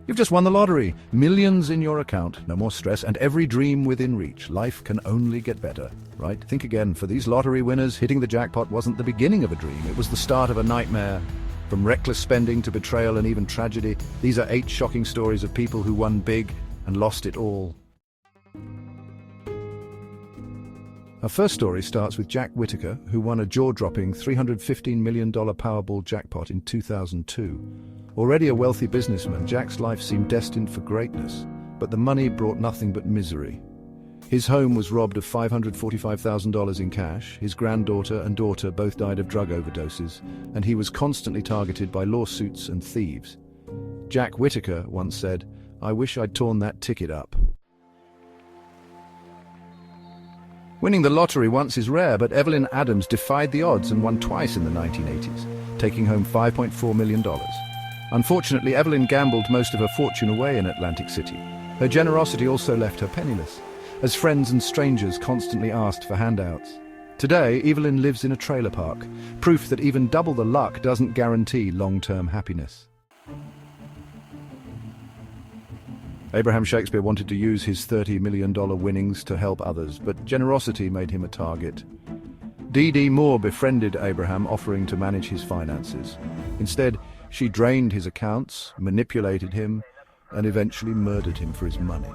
You've just won the lottery. Millions in your account, no more stress, and every dream within reach. Life can only get better, right? Think again. For these lottery winners, hitting the jackpot wasn't the beginning of a dream. It was the start of a nightmare. From reckless spending to betrayal and even tragedy, these are 8 shocking stories of people who won big and lost it all. Our first story starts with Jack Whittaker, who won a jaw-dropping $315 million Powerball jackpot in 2002. Already a wealthy businessman, Jack's life seemed destined for greatness, but the money brought nothing but misery. His home was robbed of $545,000 in cash, his granddaughter and daughter both died of drug overdoses, and he was constantly targeted by lawsuits and thieves. Jack Whittaker once said, "I wish I'd torn that ticket up." Winning the lottery once is rare, but Evelyn Adams defied the odds and won twice in the 1980s, taking home $5.4 million. Unfortunately, Evelyn gambled most of her fortune away in Atlantic City. Her generosity also left her penniless, as friends and strangers constantly asked for handouts. Today, Evelyn lives in a trailer park, proof that even double the luck doesn't guarantee long-term happiness. Abraham Shakespeare wanted to use his $30 million winnings to help others, but generosity made him a target. D.D. Moore befriended Abraham, offering to manage his finances. Instead, she drained his accounts, manipulated him, and eventually murdered him for his money.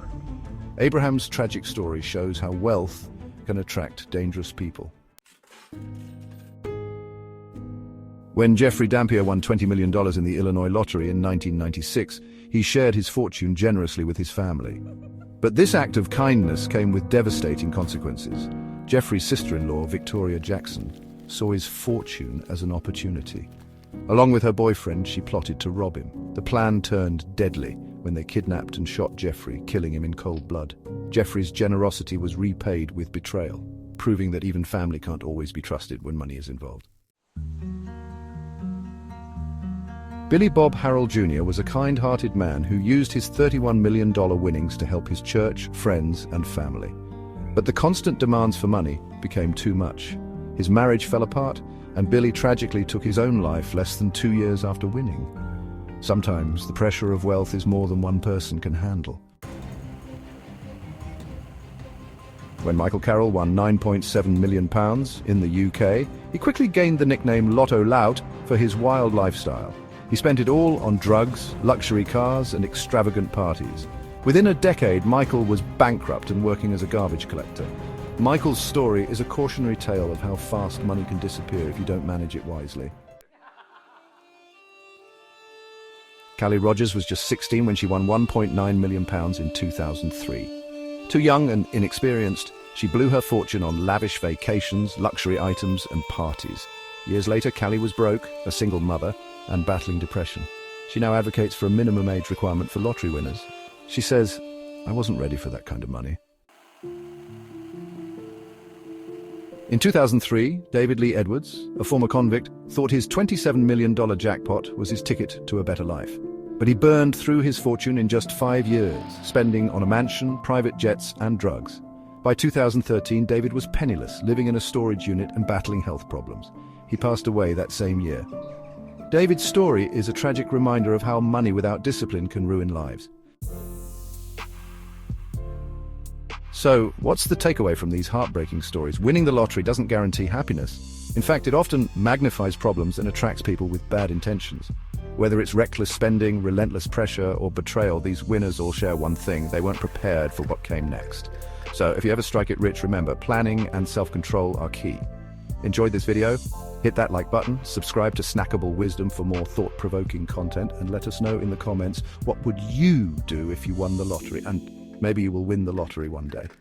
Abraham's tragic story shows how wealth can attract dangerous people. When Jeffrey Dampier won $20 million in the Illinois lottery in 1996, he shared his fortune generously with his family. But this act of kindness came with devastating consequences. Jeffrey's sister-in-law, Victoria Jackson, saw his fortune as an opportunity. Along with her boyfriend, she plotted to rob him. The plan turned deadly when they kidnapped and shot Jeffrey, killing him in cold blood. Jeffrey's generosity was repaid with betrayal, proving that even family can't always be trusted when money is involved. Billie Bob Harrell Jr. was a kind-hearted man who used his $31 million winnings to help his church, friends, and family. But the constant demands for money became too much. His marriage fell apart, and Billie tragically took his own life less than 2 years after winning. Sometimes the pressure of wealth is more than one person can handle. When Michael Carroll won £9.7 million in the UK, he quickly gained the nickname Lotto Lout for his wild lifestyle. He spent it all on drugs, luxury cars, and extravagant parties. Within a decade, Michael was bankrupt and working as a garbage collector. Michael's story is a cautionary tale of how fast money can disappear if you don't manage it wisely. Callie Rogers was just 16 when she won £1.9 million in 2003. Too young and inexperienced, she blew her fortune on lavish vacations, luxury items, and parties. Years later, Callie was broke, a single mother, and battling depression. She now advocates for a minimum age requirement for lottery winners. She says, "I wasn't ready for that kind of money." In 2003, David Lee Edwards, a former convict, thought his $27 million jackpot was his ticket to a better life. But he burned through his fortune in just 5 years, spending on a mansion, private jets, and drugs. By 2013, David was penniless, living in a storage unit and battling health problems. He passed away that same year. David's story is a tragic reminder of how money without discipline can ruin lives. So, what's the takeaway from these heartbreaking stories? Winning the lottery doesn't guarantee happiness. In fact, it often magnifies problems and attracts people with bad intentions. Whether it's reckless spending, relentless pressure, or betrayal, these winners all share one thing: they weren't prepared for what came next. So, if you ever strike it rich, remember, planning and self-control are key. Enjoyed this video? Hit that like button, subscribe to Snackable Wisdom for more thought-provoking content, and let us know in the comments, what would you do if you won the lottery? And maybe you will win the lottery one day.